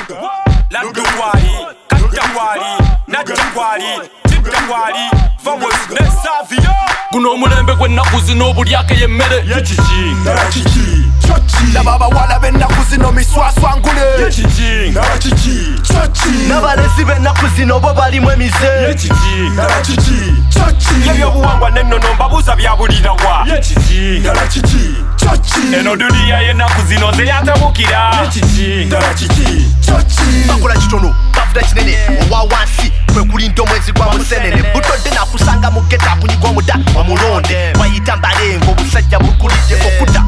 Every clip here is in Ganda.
Ladduwali, Kattawali, Najjawali, Tiddawali, Vamos Nesavio. Guno omulembe gw'ennaku zino buli ake yemmere yekiki narakiki chochi nababa wala b'ennaku zino miswaswa ngule yekiki narakiki chochi n'abalezi b'ennaku zino bo balimu emize yekiki narakiki chochi y'ebyobuwangwa n'ennono mbabuuza byabulira wa yekiki narakiki chochi eno duniya y'ennaku zino ze yatabukira yekiki narakiki chochi bakola kitono bafuta kinene owa wansi kwe kuli nti omwezi gwa musenene butodde nakusanga mu geta akunyigwa omuda omulonde wayita mbalengo obusajja bukulidde okuta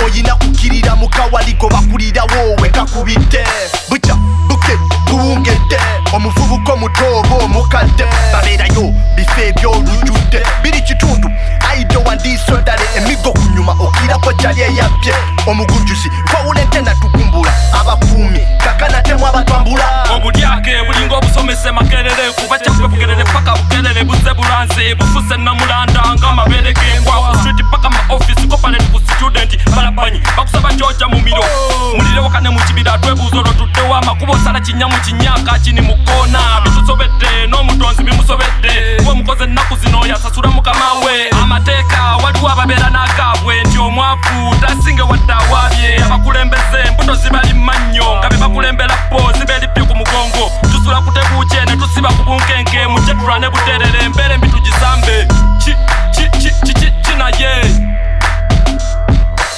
oyina kukirira mukawaligo bakulirawo wekakubidde buca buke buwungedde omuvubuka omutooba omukadde babeerayo bifo ebyolujjudde biri kitundu aido wandisodale emigo kunyuma okirako kyali eyabbye omugunjuzi wawulente natukumbula abakuumi kakanatemu abatwambula obulyake bulinga obusomese makerere kuva kyakube bugerere paka bukerere buze bulanze bufuse namulanda nga amabere gengwa ku street paka ma office kopaleti ku student balabanyi bakusaba kyoja mu miro mulire wakane mu kibira twebuuza olwo tuddewo amakubo sala kinnya mu kinyaka kini mu koona bitusobedde n'omutonzi bimusobedde kuba omukozi ennaku zino yasasula mukama we amateeka waliwo ababeera n'akaabwe nti omwavu tasinge wadde awaabye abakulembeze mbuto zibali mmannyo nga be bakulembera po zibeerippye ku mugongo tusula kutebuukye ne tusiba ku bunkenke mujje tulwane buterere embeere embi tugisambe kinaye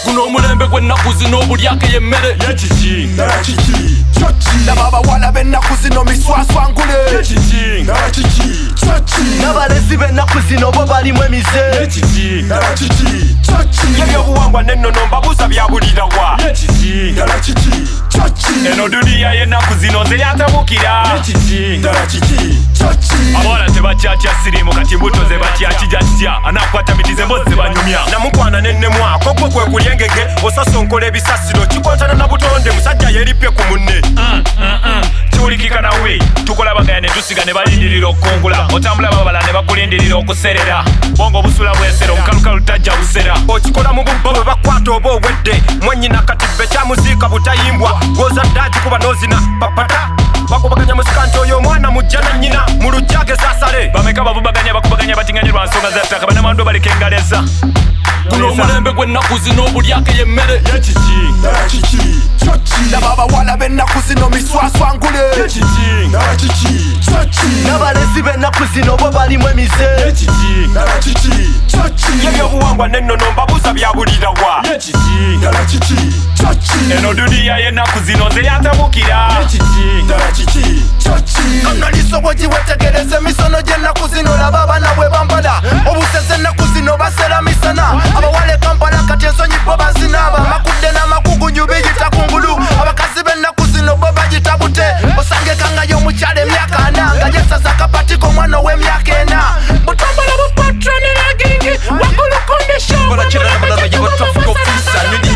guno omulembe gw'ennaku zino buli ake yemmere yekiki narakiki chochi nababawala b'ennaku zino miswaswa ngule yekiki narakiki chochi n'abalezi b'ennaku zino bo balimu emize yekiki narakiki chochi y'ebyobuwangwa n'ennono mbabuuza byabulira wa yekiki narakiki chochi eno duniya y'ennaku zino ze yatabukira yekiki narakiki chochi abawala tebakyakya sirimu kati mbuto ze bakyakijatya anakwata mitize mbozi banyumya namukwana nennemwa kokwe kwe kulyengege osasonkola ebisasiro kikontana na butonde musajja yerippye ku munne kiwulikika nawe tukolabagaya ne tusiga ne balindirira okukungula otambula babala ne bakulindirira okuserera bongo busula bwesera omukalukalu tajja busera okikola mu bubbo bwe bakwata oba obwedde mwenyina katibbe kyamuziika butayimbwa gwozadde agikuba n'ozina papata bakubaganya musika nti oyo omwana mujja na nnyina mu lujjage saasale bameka babubaganya bakubaganya batinganye lwa nsonga za ttaka banamandu baleka engaleza guno omulembe gw'ennaku zino buli ake yemmere yekiki narakiki chochi nababawala b'ennaku zino miswaswa ngule yekiki narakiki chochi n'abalezi b'ennaku zino bo balimu emize yekiki narakiki chochi y'ebyobuwangwa n'ennono mbabuuza byabulira wa yekiki narakiki chochi eno duniya y'ennaku zino ze yatabukira yekiki narakiki chochi kanalisobogi wetegereza emisono gy'ennaku zino laba abaana bwe bambala obuseze ennaku zino basera misana abawale kampala kati ensonyi bo bazinaaba amakudde n'amakugunyu biyita kungulu abakazi b'ennaku zino bo bagita bute osangekangayo omukyala emyaka ana nga yesaza kapatiko omwana ow'emyaka ena butambala bupatroneragingi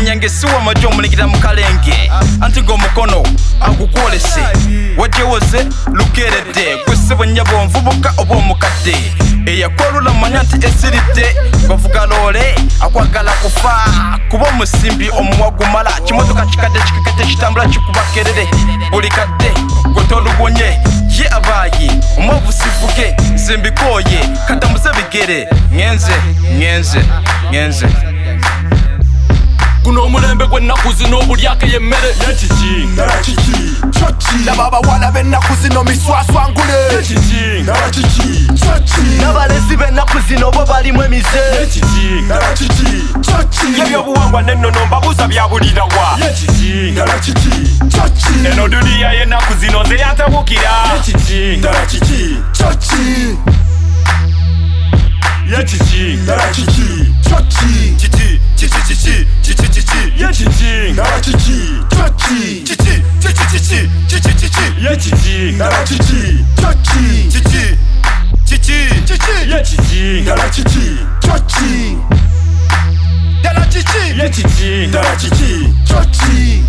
nyangesiwa majo omulegera mu kalenge anti ng'omukono agukwolese wagyewoze lukeredde gwesebo nnyabo nvubuka oba omukadde eyakwolula manya nti esiridde bavuga loole akwagala kufa kuba omusimbi omuwa gumala kimotoka kikadde kikekete kitambula kikuba kerere buli kadde gwetolubonye ye abaayi omwavu sivuge zimbikoye katamuze bigere ngenze guno omulembe gw'ennaku zino buli ake yemmere yekiki narakiki chochi nababawala b'ennaku zino miswaswa ngule yekiki narakiki chochi n'abalezi b'ennaku zino bo balimu emize yekiki narakiki chochi y'ebyobuwangwa n'ennono mbabuuza byabulira wa yekiki narakiki chochi eno duniya y'ennaku zino ze yatabukira yekiki narakiki chochi yekiki narakiki chochi kiki yekiki narakiki chochi yekiki narakiki chochi yekiki narakiki chochi yekiki narakiki chochi